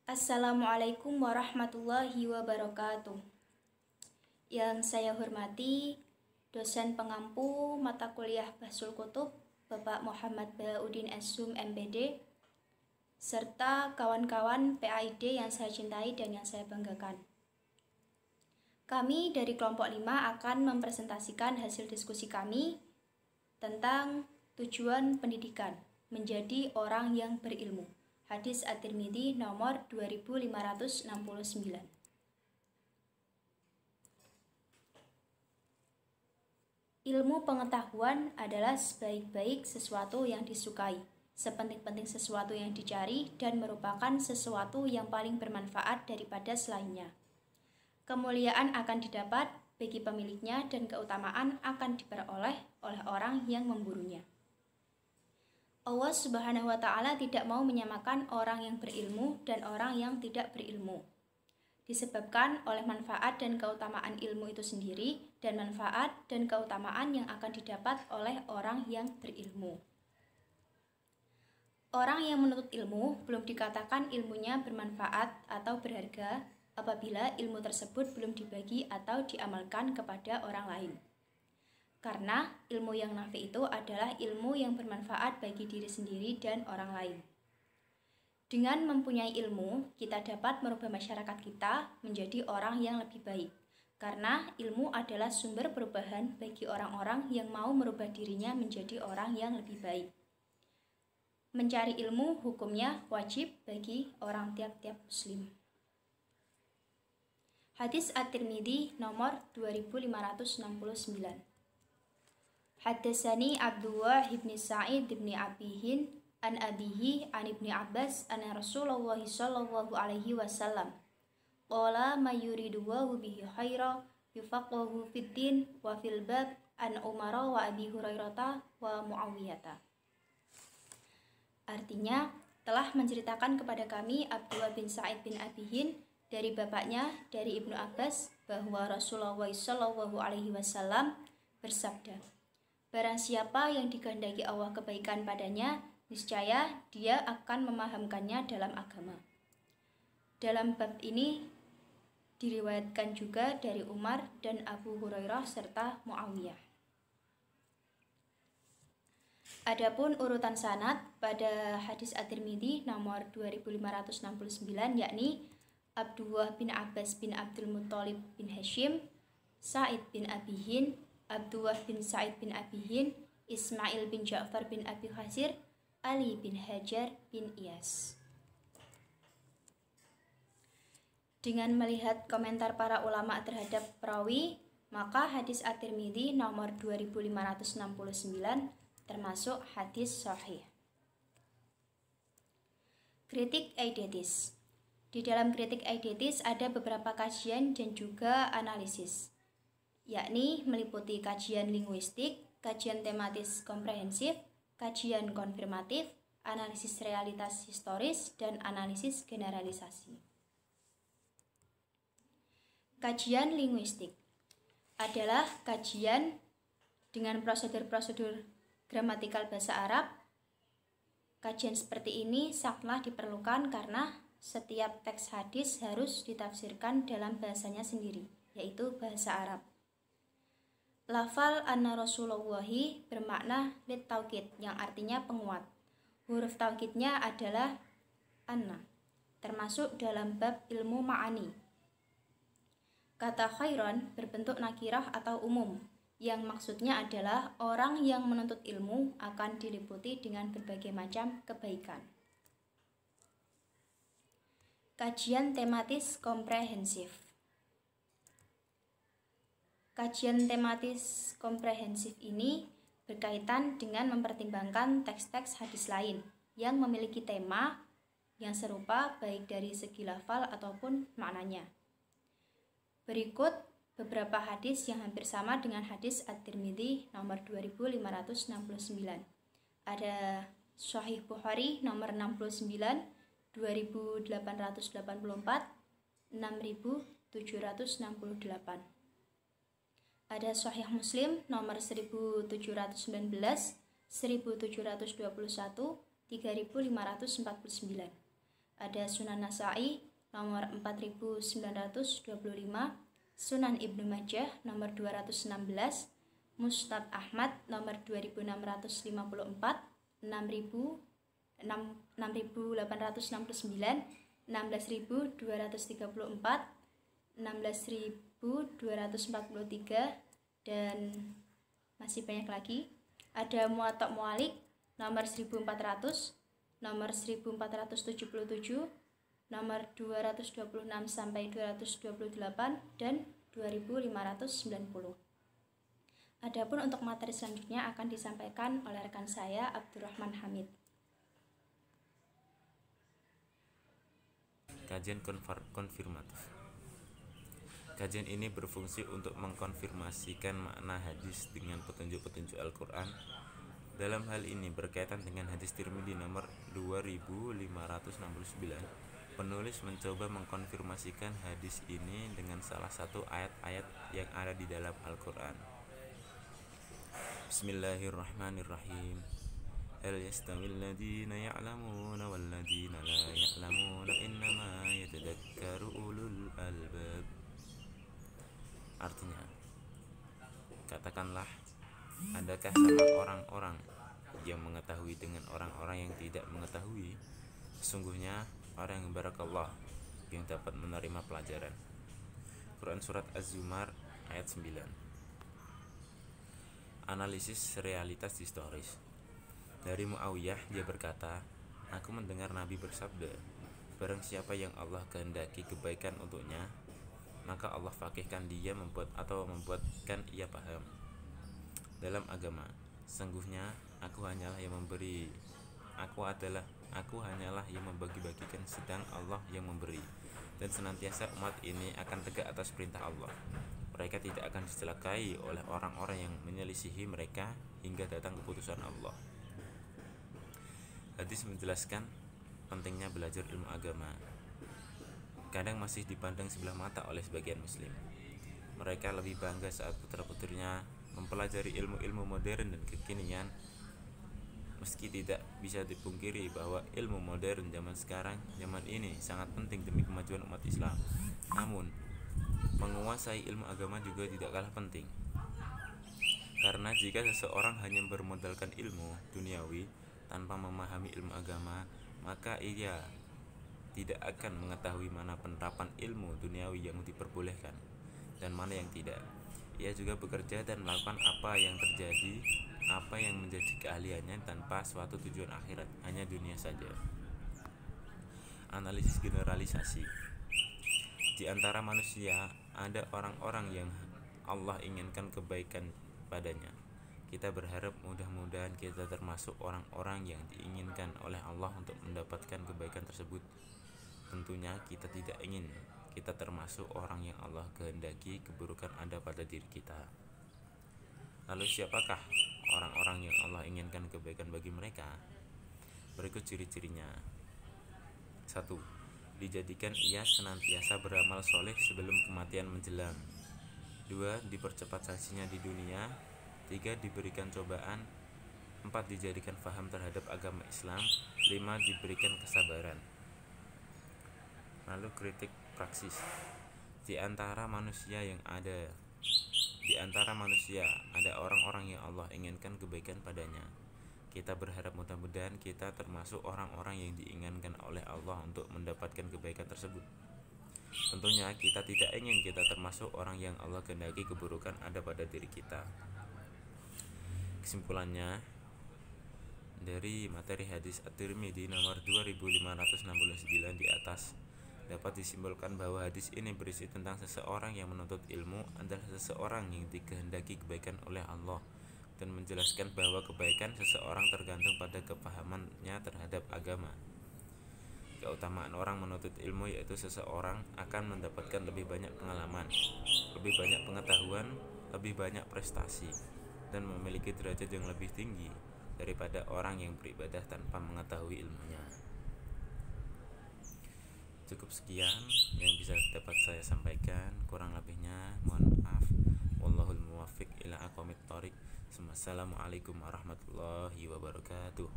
Assalamualaikum warahmatullahi wabarakatuh. Yang saya hormati dosen pengampu mata kuliah Bahsul Kutub Bapak Muhammad Baudin Ashum MPD, serta kawan-kawan PAID yang saya cintai dan yang saya banggakan. Kami dari kelompok 5 akan mempresentasikan hasil diskusi kami tentang tujuan pendidikan menjadi orang yang berilmu. Hadis At-Tirmidzi nomor 2569. Ilmu pengetahuan adalah sebaik-baik sesuatu yang disukai, sepenting-penting sesuatu yang dicari, dan merupakan sesuatu yang paling bermanfaat daripada selainnya. Kemuliaan akan didapat bagi pemiliknya dan keutamaan akan diperoleh oleh orang yang memburunya. Allah Subhanahu wa Ta'ala tidak mau menyamakan orang yang berilmu dan orang yang tidak berilmu, disebabkan oleh manfaat dan keutamaan ilmu itu sendiri dan manfaat dan keutamaan yang akan didapat oleh orang yang berilmu. Orang yang menuntut ilmu belum dikatakan ilmunya bermanfaat atau berharga apabila ilmu tersebut belum dibagi atau diamalkan kepada orang lain. Karena ilmu yang nafi itu adalah ilmu yang bermanfaat bagi diri sendiri dan orang lain. Dengan mempunyai ilmu, kita dapat merubah masyarakat kita menjadi orang yang lebih baik. Karena ilmu adalah sumber perubahan bagi orang-orang yang mau merubah dirinya menjadi orang yang lebih baik. Mencari ilmu hukumnya wajib bagi orang tiap-tiap muslim. Hadis At-Tirmidzi nomor 2569. Haddatsani Abdullah bin Sa'id bin Abihin an abihi an Ibni Abbas anna Rasulullah sallallahu alaihi wasallam qala may yuridullahu bihi khaira yufaqihuhu fid din wa fil bab an Umar wa Abi Hurairah wa Muawiyah. Artinya, telah menceritakan kepada kami Abdullah bin Sa'id bin Abihin dari bapaknya dari Ibnu Abbas bahwa Rasulullah sallallahu alaihi wasallam bersabda, barang siapa yang dikehendaki Allah kebaikan padanya, niscaya dia akan memahamkannya dalam agama. Dalam bab ini diriwayatkan juga dari Umar dan Abu Hurairah serta Muawiyah. Adapun urutan sanad pada hadis At-Tirmidzi nomor 2569 yakni Abdullah bin Abbas bin Abdul Muttalib bin Hashim, Sa'id bin Abihin, Abdullah bin Sa'id bin Abihin, Ismail bin Ja'far bin Abi Khazir, Ali bin Hajar bin Iyas. Dengan melihat komentar para ulama terhadap perawi, maka hadis At-Tirmidzi nomor 2569 termasuk hadis sahih. Kritik eidetis. Di dalam kritik eidetis ada beberapa kajian dan juga analisis, yakni meliputi kajian linguistik, kajian tematis komprehensif, kajian konfirmatif, analisis realitas historis, dan analisis generalisasi. Kajian linguistik adalah kajian dengan prosedur-prosedur gramatikal bahasa Arab. Kajian seperti ini sangatlah diperlukan karena setiap teks hadis harus ditafsirkan dalam bahasanya sendiri, yaitu bahasa Arab. Lafal anna Rasulullahi bermakna lit taukid yang artinya penguat. Huruf taukidnya adalah anna, termasuk dalam bab ilmu ma'ani. Kata khairon berbentuk nakirah atau umum, yang maksudnya adalah orang yang menuntut ilmu akan diliputi dengan berbagai macam kebaikan. Kajian tematis komprehensif. Kajian tematis komprehensif ini berkaitan dengan mempertimbangkan teks-teks hadis lain yang memiliki tema yang serupa baik dari segi lafal ataupun maknanya. Berikut beberapa hadis yang hampir sama dengan hadis At-Tirmidzi nomor 2569. Ada Sahih Bukhari nomor 69, 2884, 6768. Ada Sahih Muslim nomor 1719, 1721, 3549. Ada Sunan Nasa'i nomor 4925, Sunan Ibnu Majah nomor 216, Musnad Ahmad nomor 2654, 6869, 16234, 16243, dan masih banyak lagi. Ada Muwatta' Mu'alik nomor 1400, nomor 1477, nomor 226 sampai 228, dan 2590. Adapun untuk materi selanjutnya akan disampaikan oleh rekan saya Abdurrahman Hamid. Kajian konfirmatif. Kajian ini berfungsi untuk mengkonfirmasikan makna hadis dengan petunjuk-petunjuk Al-Quran. Dalam hal ini berkaitan dengan hadis Tirmidzi nomor 2569, penulis mencoba mengkonfirmasikan hadis ini dengan salah satu ayat-ayat yang ada di dalam Al-Quran. Bismillahirrahmanirrahim. Hal yastawil ladzina ya'lamuna wal ladzina la ya'lamuna innama yatadakkaru ulul albab. Artinya, katakanlah, adakah sama orang-orang yang mengetahui dengan orang-orang yang tidak mengetahui? Sesungguhnya orang yang barakallah yang dapat menerima pelajaran. Quran Surat Az-Zumar ayat 9. Analisis realitas historis. Dari Muawiyah, dia berkata, aku mendengar Nabi bersabda, barang siapa yang Allah kehendaki kebaikan untuknya, maka Allah fakihkan dia membuatkan ia paham dalam agama. Sungguhnya aku hanyalah yang memberi, aku hanyalah yang membagi-bagikan, sedang Allah yang memberi, dan senantiasa umat ini akan tegak atas perintah Allah. Mereka tidak akan dicelakai oleh orang-orang yang menyelisihi mereka hingga datang keputusan Allah. Hadis menjelaskan pentingnya belajar ilmu agama. Kadang masih dipandang sebelah mata oleh sebagian muslim. Mereka lebih bangga saat putra-putrinya mempelajari ilmu-ilmu modern dan kekinian. Meski tidak bisa dipungkiri bahwa ilmu modern zaman ini sangat penting demi kemajuan umat Islam. Namun, menguasai ilmu agama juga tidak kalah penting. Karena jika seseorang hanya bermodalkan ilmu duniawi tanpa memahami ilmu agama, maka ia tidak akan mengetahui mana penerapan ilmu duniawi yang diperbolehkan dan mana yang tidak. Ia juga bekerja dan melakukan apa yang menjadi keahliannya tanpa suatu tujuan akhirat, hanya dunia saja. Analisis generalisasi. Di antara manusia ada orang-orang yang Allah inginkan kebaikan padanya. Kita berharap mudah-mudahan kita termasuk orang-orang yang diinginkan oleh Allah untuk mendapatkan kebaikan tersebut. Tentunya kita tidak ingin kita termasuk orang yang Allah kehendaki keburukan ada pada diri kita. Lalu siapakah orang-orang yang Allah inginkan kebaikan bagi mereka? Berikut ciri-cirinya. 1. Dijadikan ia senantiasa beramal soleh sebelum kematian menjelang. 2. Dipercepat sanksinya di dunia. 3. Diberikan cobaan. 4. Dijadikan faham terhadap agama Islam. 5. Diberikan kesabaran. Lalu kritik praksis. Di antara manusia ada orang-orang yang Allah inginkan kebaikan padanya. Kita berharap mudah-mudahan kita termasuk orang-orang yang diinginkan oleh Allah untuk mendapatkan kebaikan tersebut. Tentunya kita tidak ingin kita termasuk orang yang Allah kehendaki keburukan ada pada diri kita. Kesimpulannya, dari materi hadis At-Tirmidzi nomor 2569 di atas, dapat disimpulkan bahwa hadis ini berisi tentang seseorang yang menuntut ilmu adalah seseorang yang dikehendaki kebaikan oleh Allah, dan menjelaskan bahwa kebaikan seseorang tergantung pada kepahamannya terhadap agama. Keutamaan orang menuntut ilmu yaitu seseorang akan mendapatkan lebih banyak pengalaman, lebih banyak pengetahuan, lebih banyak prestasi, dan memiliki derajat yang lebih tinggi daripada orang yang beribadah tanpa mengetahui ilmunya. Cukup sekian yang bisa dapat saya sampaikan, kurang lebihnya mohon maaf. Wallahul muwaffiq ila aqwamit thoriq. Assalamualaikum warahmatullahi wabarakatuh.